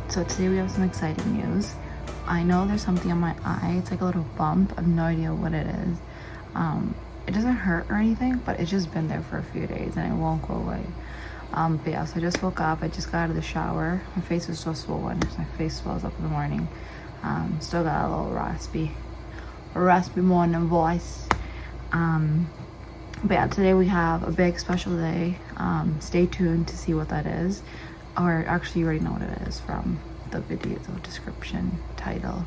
So today we have some exciting news. I know there's something on my eye. It's like a little bump. I have no idea what it is. It doesn't hurt or anything, but it's just been there for a few days and it won't go away. But yeah, so I just woke up. I just got out of the shower. My face was so swollen. My face swells up in the morning. Still got a little raspy morning voice. But yeah, today we have a big special day. Stay tuned to see what that is. Or actually, you already know what it is from the video description title.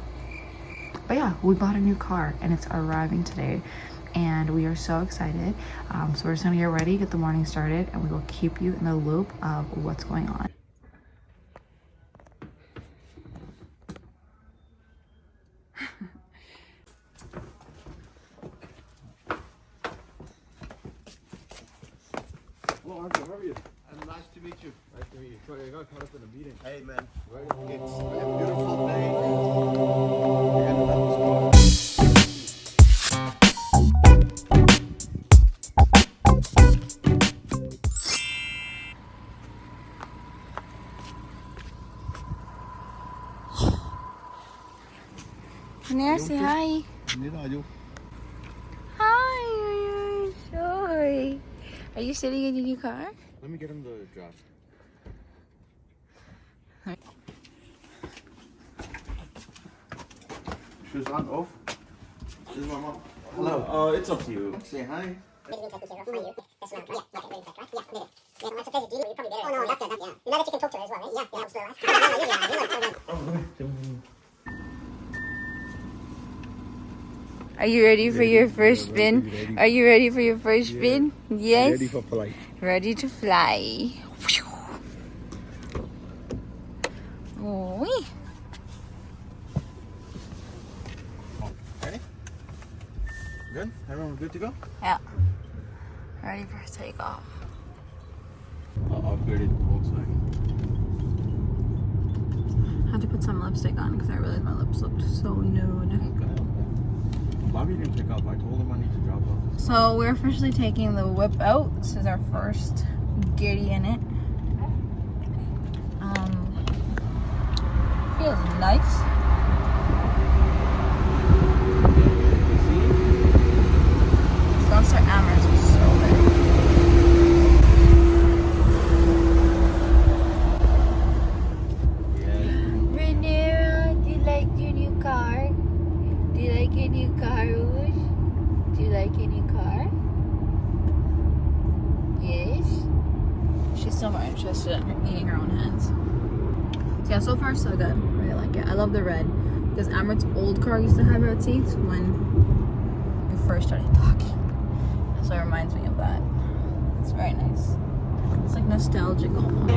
But yeah, we bought a new car and it's arriving today. And we are so excited. So we're just gonna get ready, get the morning started, and we will keep you in the loop of what's going on. Hello, Arthur, how are you? Nice to meet you. Nice to meet you. Sorry, I got caught up in a meeting. Hey, man. It's a beautiful day. We're gonna let this go. Nair, say hi. Hi, sorry. Are you sitting in your new car? Let me get him the job. Shoes on, off. This is my mom. Hello. It's up to you. Say hi. Oh no, that's good. Yeah. Now that you can talk to her as well, right? Yeah. Are you ready for your first spin? Are you ready for your first spin? Yes. Ready for flight. Ready to fly. Oh. Ready? Good? Everyone good to go? Yeah. Ready for takeoff. I'll upgrade it to Volkswagen. I had to put some lipstick on because I realized my lips looked so nude. Okay. Bobby didn't pick up. I told him I need to drop off. So we're officially taking the whip out. This is our first giddy in it. Feels nice. Sponsor Amherst was so good. Rhaenyra, do you like your new car? Do you like your new car, Rouge? Do you like your new car? Yes. She's still more interested in eating her own hands. So yeah, so far so good. I really like it. I love the red because Amrit's old car used to have red seats when we first started talking. So it reminds me of that. It's very nice. It's like nostalgic almost.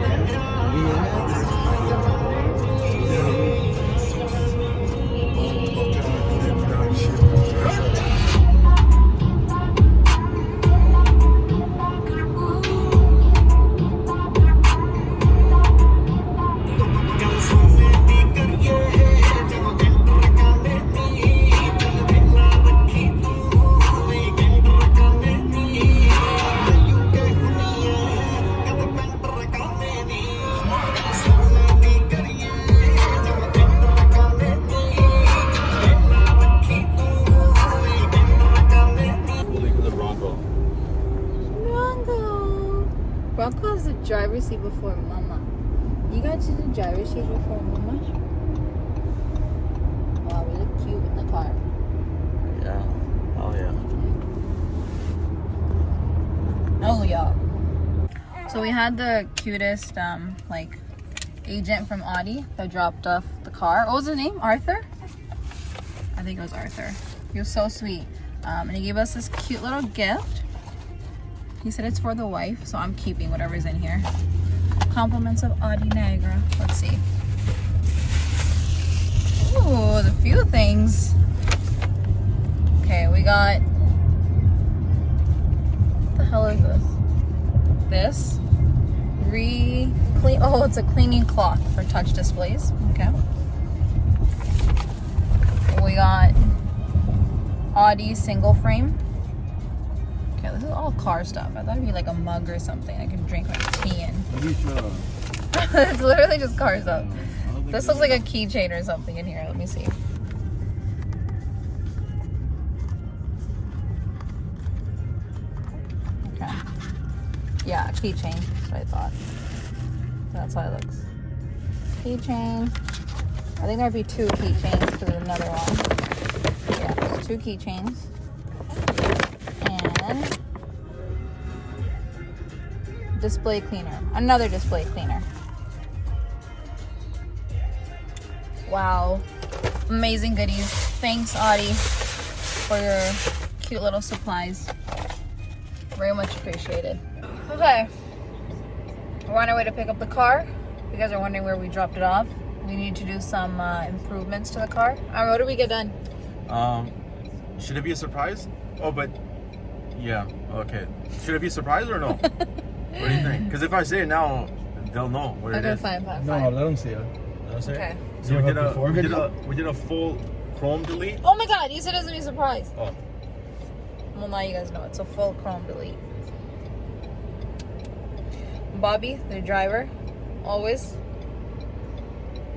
Bronco has the driver's seat before Mama. You got to the driver's seat before Mama? Wow, we look cute in the car. Yeah. Oh, yeah. Oh, yeah. So we had the cutest, like, agent from Audi that dropped off the car. What was his name? Arthur? I think it was Arthur. He was so sweet. And he gave us this cute little gift. He said it's for the wife, so I'm keeping whatever's in here. Compliments of Audi Niagara. Let's see. Ooh, the few things. Okay, we got... What the hell is this? This. Clean. Oh, it's a cleaning cloth for touch displays. Okay. We got Audi single frame. Okay, this is all car stuff. I thought it'd be like a mug or something I could drink my tea in. It's literally just car stuff. something. This looks like a keychain or something in here. Let me see. Okay. Yeah, keychain. That's what I thought. That's how it looks. Keychain. I think there'd be 2 keychains because there's another one. Yeah, there's 2 keychains. And display cleaner. Another display cleaner. Wow. Amazing goodies. Thanks, Audie, for your cute little supplies. Very much appreciated. Okay. We're on our way to pick up the car. If you guys are wondering where we dropped it off, we need to do some improvements to the car. Alright, what did we get done? Should it be a surprise? Oh, but yeah, okay. Should it be a surprise or no? What do you think? Because if I say it now, they'll know what it is. Fine. No, let them see it. Okay. So we did a full chrome delete. Oh my god, you said it was gonna be a surprise. Oh. Well, now you guys know it's a full chrome delete. Bobby, the driver, always.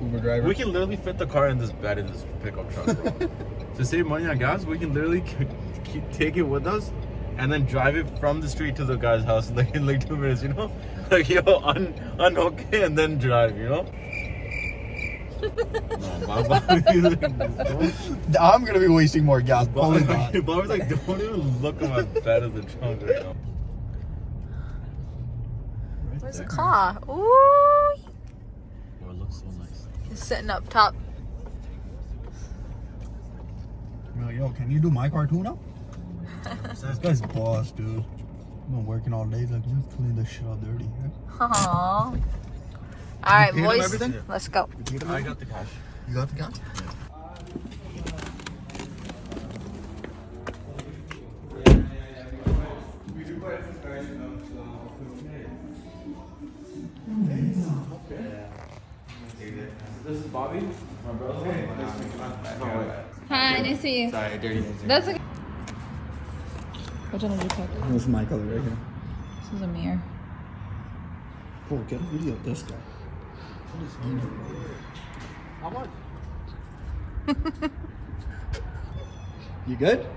Uber driver. We can literally fit the car in this bed in this pickup truck, bro. To save money on gas, we can literally take it with us and then drive it from the street to the guy's house in like 2 minutes, you know? Like, yo, unhook it and then drive, you know? I'm gonna be wasting more gas. Bobby's like, don't even look at my bed of the trunk right now. Where's the car? Ooh. Oh, it looks so nice. It's sitting up top. Yo, can you do my car too now? This guy's boss, dude. I've been working all day. Like, let's clean this shit all dirty. Aww. Alright, paid him boys. everything? Let's go. I got the cash. You got the gas? This is Bobby, my brother. Hi, nice to meet you. Sorry, dirty. That's okay. Which one did you pick? This is my color right here. This is a mirror. Oh, get a video of this guy. How much? You good? To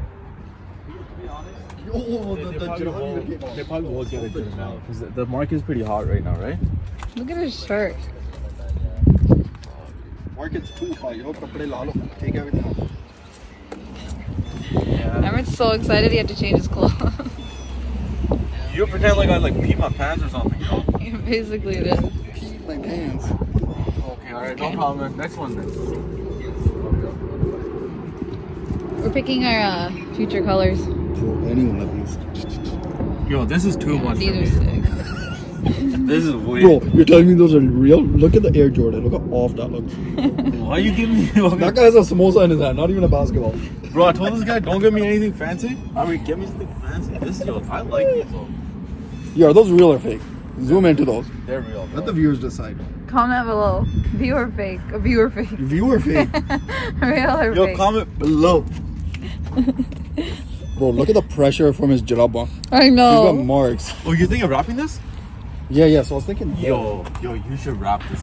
be honest, Oh, they probably will get a good amount because the market is pretty hot right now, right? Look at his shirt. Market's too hot. Yo, kapde la lo. Take everything off. Yeah. Everyone's so excited he had to change his clothes. You pretend like I peed my pants or something, you know? Basically it is. Pee my pants. Okay, alright, no problem. Next one then. We're picking our future colors. To anyone at least. Yo, this is too much for These are me. sick. This is way. Bro, you're telling me those are real? Look at the Air Jordan. Look how off that looks. Why are you giving me? That guy has a samosa in his hand, not even a basketball. Bro, I told this guy don't give me anything fancy. I mean, give me something fancy. This, yo, I like these though. Yeah, are those real or fake? Zoom into those. They're real. Bro. Let the viewers decide. Comment below. Viewer fake. A viewer fake. Viewer fake. Real or Yo, fake? comment below. Bro, look at the pressure from his jalaba. I He's got know. marks. Oh, you think of wrapping this? Yeah, so I was thinking, Yo, you should wrap this.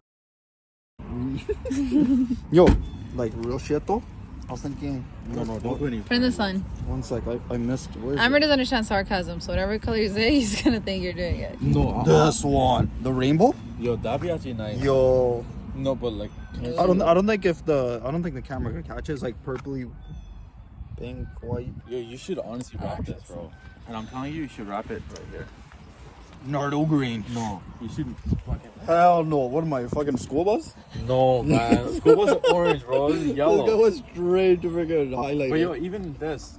Yo, like real shit though. I was thinking, No, don't do any. Put in the sun. one sec, I missed. Where is Amber it? doesn't understand sarcasm, so whatever color you say, he's gonna think you're doing it. No, This one, the rainbow. yo, that'd be actually nice. Yo, No, but like, I don't think the camera can catch it. It's like purpley, pink, white. yo, you should honestly wrap this, bro. And I'm telling you, you should wrap it right here. Nardo green. No, you shouldn't. Hell no. What am I, fucking school bus? No, man. School was orange, bro. This is This guy yellow. was straight to freaking highlight. But yo, even this.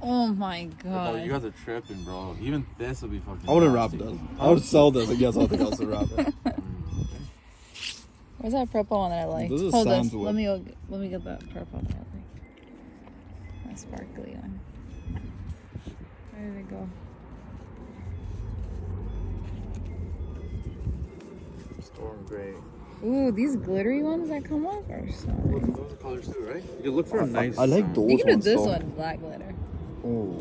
Oh my Oh, god. you guys are tripping, bro. Even this would be fucking. I wouldn't wrap nasty. this. I would sell this and get something else to wrap it. Where's that purple one that I like? This is Hold Sam's this. wood. Let me get that purple one I like. That sparkly one. Where did it go? Storm gray. Ooh, these glittery ones that come off are so nice. Those are colors too, right? You look for a nice. I like those You can do ones. this though. one, black glitter. Oh.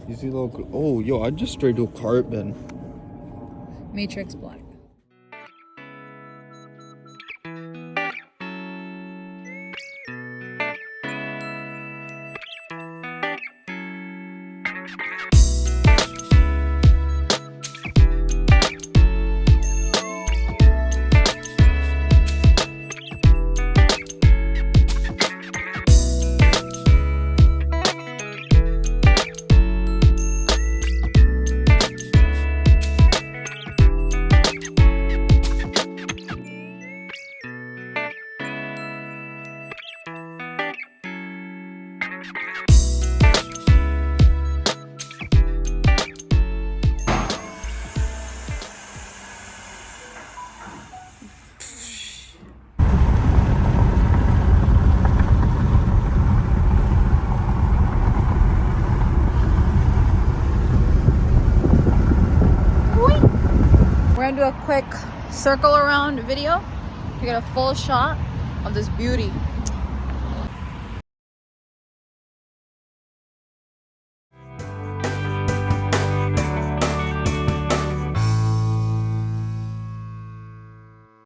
You see little. Oh, yo, I just straight do carpet. Matrix black. gonna do a quick circle around video to get a full shot of this beauty.